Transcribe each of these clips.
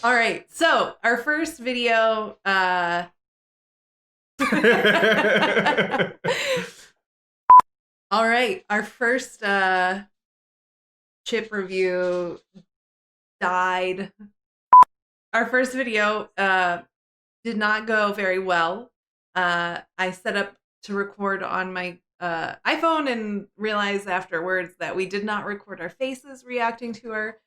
All right. So our first video, all right, our first chip review died. Our first video did not go very well. I set up to record on my iPhone and realized afterwards that we did not record our faces reacting to our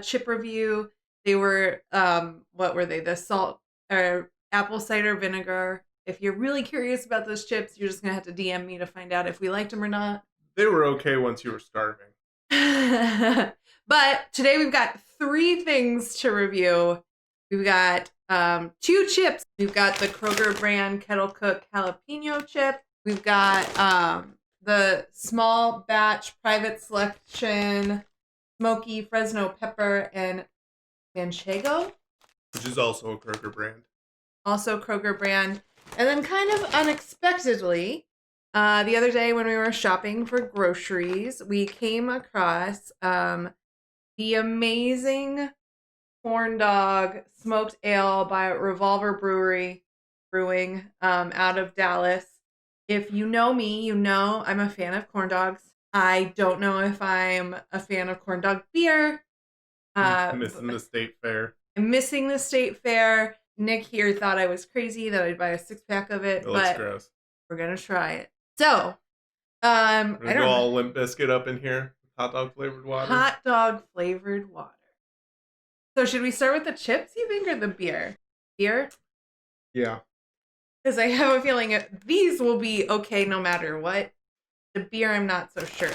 chip review. They were, what were they? The salt or apple cider vinegar. If you're really curious about those chips, you're just going to have to DM me to find out if we liked them or not. They were okay once you were starving. But today we've got 3 things to review. We've got 2 chips. We've got the Kroger brand Kettle Cook Jalapeño chip. We've got the small batch private selection smoky Fresno pepper and Manchego. Which is also a Kroger brand. Also Kroger brand. And then kind of unexpectedly, the other day when we were shopping for groceries, we came across the amazing corn dog smoked ale by Revolver Brewing out of Dallas. If you know me, you know I'm a fan of corn dogs. I don't know if I'm a fan of corn dog beer. Missing the state fair. I'm missing the state fair. Nick here thought I was crazy that I'd buy a 6-pack of it, but gross. We're gonna try it. So, I don't know. All Limp Biscuit up in here. Hot dog flavored water. Hot dog flavored water. So should we start with the chips, you think, or the beer? Beer? Yeah. Because I have a feeling these will be okay no matter what. The beer, I'm not so sure.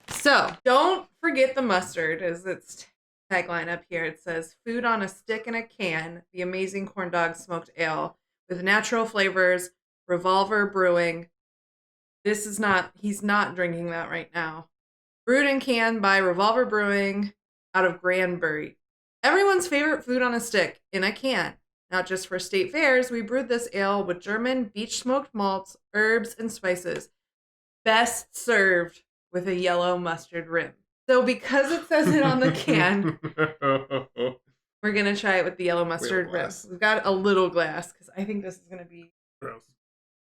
So, don't forget the mustard, as its tagline up here. It says, food on a stick in a can, the amazing corn dog smoked ale with natural flavors, Revolver Brewing. He's not drinking that right now. Brewed and canned by Revolver Brewing out of Granbury. Everyone's favorite food on a stick in a can. Not just for state fairs, we brewed this ale with German beach smoked malts, herbs, and spices. Best served with a yellow mustard rim. So because it says it on the can, we're going to try it with the yellow mustard rim. We've got a little glass because I think this is going to be gross.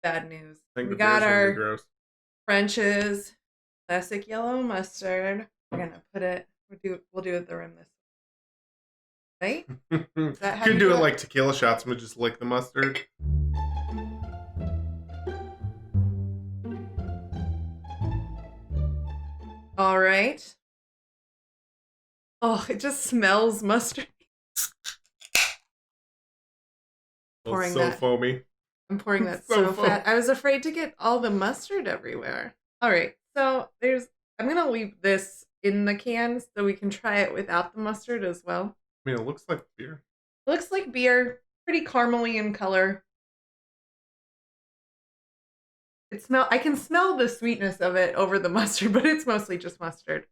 Bad news. We got our French's classic yellow mustard. We're going to put it, we'll do it the rim this way. Right? You can do it like tequila shots, but just lick the mustard. All right. Oh, it just smells mustard. It's so foamy. I'm pouring that so fast. I was afraid to get all the mustard everywhere. All right. So I'm going to leave this in the can so we can try it without the mustard as well. I mean, it looks like beer. Looks like beer. Pretty caramely in color. I can smell the sweetness of it over the mustard, but it's mostly just mustard.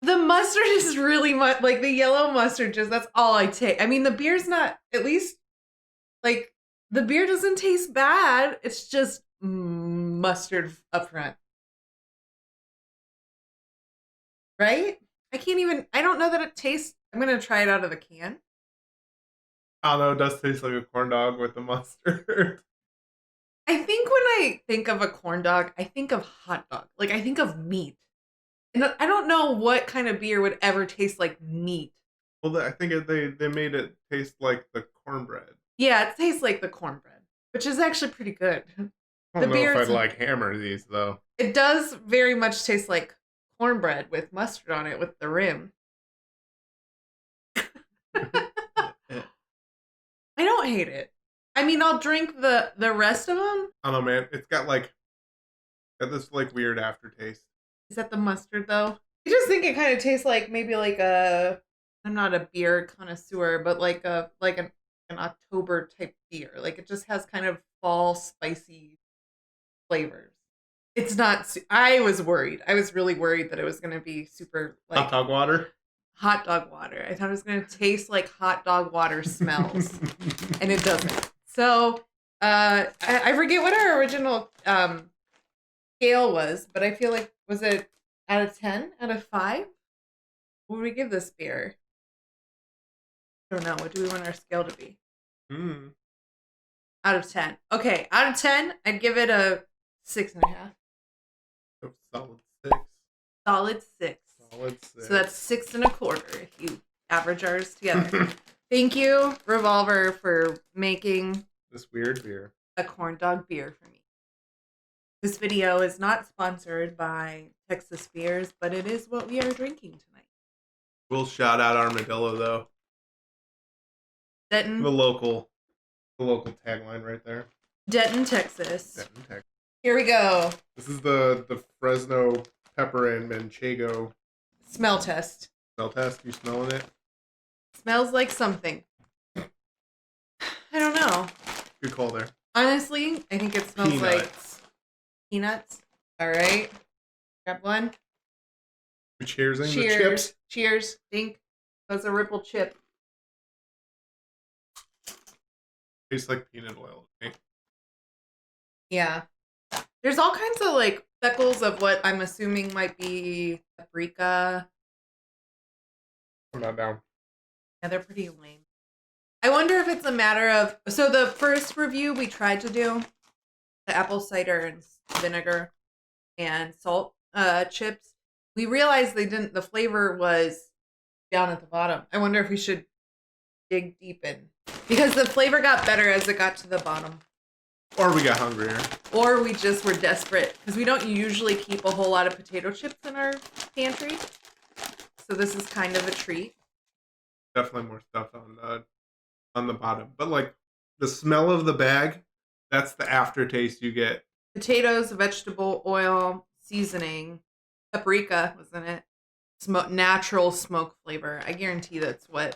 The mustard is really much like the yellow mustard. That's all I take. I mean, the beer's not, at least, like, the beer doesn't taste bad. It's just mustard up front. Right? I don't know that it tastes, I'm going to try it out of the can. I don't know, it does taste like a corn dog with the mustard. I think when I think of a corn dog, I think of hot dog. Like, I think of meat. And I don't know what kind of beer would ever taste like meat. Well, I think they made it taste like the cornbread. Yeah, it tastes like the cornbread, which is actually pretty good. I don't know if I'd like hammer these, though. It does very much taste like cornbread with mustard on it with the rim. I don't hate it. I mean, I'll drink the rest of them. I don't know, man. It's got this weird aftertaste. Is that the mustard, though? I just think it kind of tastes like maybe like I'm not a beer connoisseur, but like an October type beer. Like it just has kind of fall spicy flavors. It's not, I was worried. I was really worried that it was going to be super like hot dog water. hot dog water. I thought it was going to taste like hot dog water smells, and it doesn't. So I forget what our original scale was, but I feel like, was it out of 10? Out of 5? What would we give this beer? I don't know. What do we want our scale to be? Out of 10. Okay, out of 10, I'd give it a 6.5. Solid 6. Solid 6. Solid 6. So that's 6 1/4 if you average ours together. Thank you, Revolver, for making this weird beer. A corn dog beer for me. This video is not sponsored by Texas Beers, but it is what we are drinking tonight. We'll shout out Armadillo though. Denton. The local tagline right there. Denton, Texas. Denton, Texas. Here we go. This is the Fresno pepper and Manchego smell test. Smell test. You smelling it? Smells like something. I don't know. Good call there. Honestly, I think it smells like peanuts. All right. Grab one. Cheers. Cheers. The chips. Cheers. Dink. That's a Ripple chip. Tastes like peanut oil. Okay? Yeah. There's all kinds of like speckles of what I'm assuming might be paprika. I'm not down. Yeah, they're pretty lame. I wonder if it's a matter of, so the first review we tried to do, the apple cider and vinegar and salt chips, we realized the flavor was down at the bottom. I wonder if we should dig deep in, because the flavor got better as it got to the bottom. Or we got hungrier. Or we just were desperate, because we don't usually keep a whole lot of potato chips in our pantry. So this is kind of a treat. Definitely more stuff on the bottom. But like the smell of the bag, that's the aftertaste you get. Potatoes, vegetable oil, seasoning, paprika was in it. Natural smoke flavor. I guarantee that's what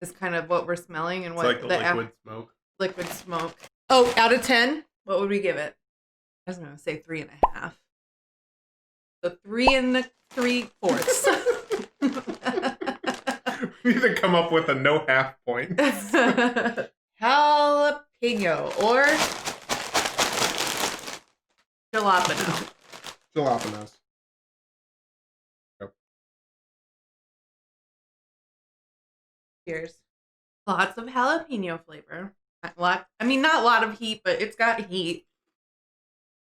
is kind of what we're smelling and it's what like the liquid smoke. Liquid smoke. Oh, out of 10, what would we give it? I was going to say 3.5. So 3 3/4. We need to come up with a no half point. Jalapeno or jalapeno. Jalapenos. Yep. Cheers. Lots of jalapeno flavor. Not a lot of heat, but it's got heat.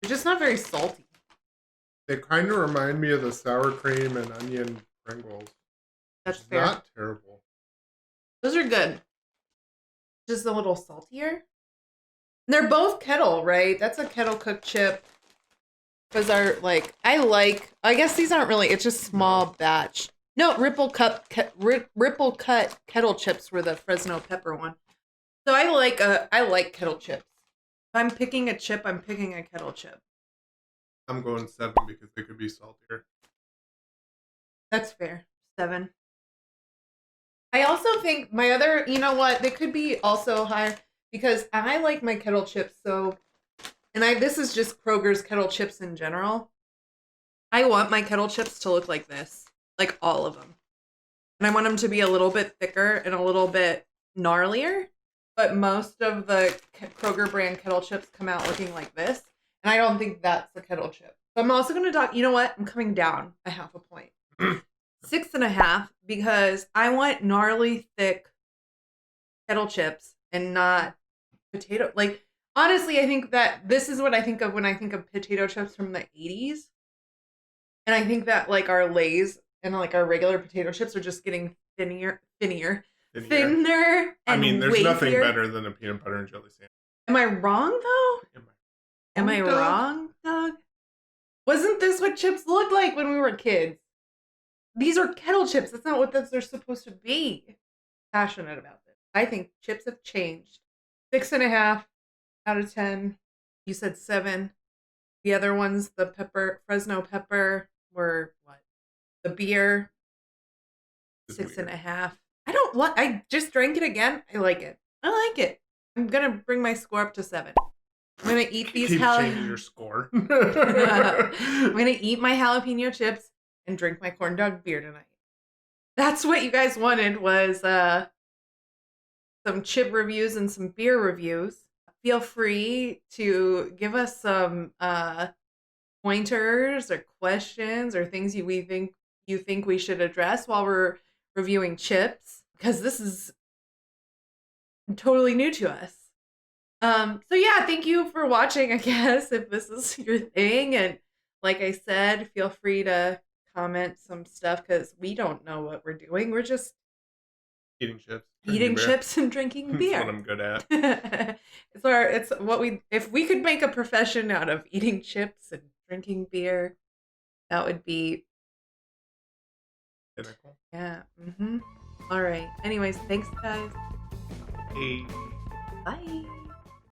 It's just not very salty. They kind of remind me of the sour cream and onion Pringles. That's fair. Not terrible. Those are good. Just a little saltier. And they're both Kettle, right? That's a Kettle cooked chip. Those are I guess these aren't really, it's just small batch. No, Ripple Cut Kettle chips were the Fresno pepper one. So I like Kettle chips. If I'm picking a chip, I'm picking a Kettle chip. I'm going 7 because they could be saltier. That's fair. 7. I also think my other, you know what, they could be also higher because I like my Kettle chips so, and this is just Kroger's Kettle chips in general. I want my Kettle chips to look like this, like all of them. And I want them to be a little bit thicker and a little bit gnarlier, but most of the Kroger brand Kettle chips come out looking like this. And I don't think that's a Kettle chip. So I'm also going to talk, you know what? I'm coming down a half a point. 6.5, because I want gnarly, thick Kettle chips and not potato. Like, honestly, I think that this is what I think of when I think of potato chips from the 80s. And I think that, like, our Lay's and, like, our regular potato chips are just getting thinner. I mean, there's wavier. Nothing better than a peanut butter and jelly sandwich. Am I wrong, though? Am I wrong, Doug? Wasn't this what chips looked like when we were kids? These are Kettle chips. That's not what they're supposed to be. Passionate about this. I think chips have changed. 6.5 out of 10. You said 7. The other ones, the Fresno pepper, were what? The beer, 6.5. I just drank it again. I like it. I'm gonna bring my score up to 7. I'm gonna eat these changing your score. I'm gonna eat my jalapeno chips and drink my corn dog beer tonight. that's what you guys wanted was some chip reviews and some beer reviews. Feel free to give us some pointers or questions or things you think we should address while we're reviewing chips, because this is totally new to us. So yeah, thank you for watching, I guess, if this is your thing. And like I said, feel free to comment some stuff because we don't know what we're doing. We're just Eating chips. eating Drinking beer. chips and drinking That's beer. what I'm good at. It's what we, if we could make a profession out of eating chips and drinking beer, that would be Pinnacle. yeah. All right. Anyways, thanks guys. Hey. Bye.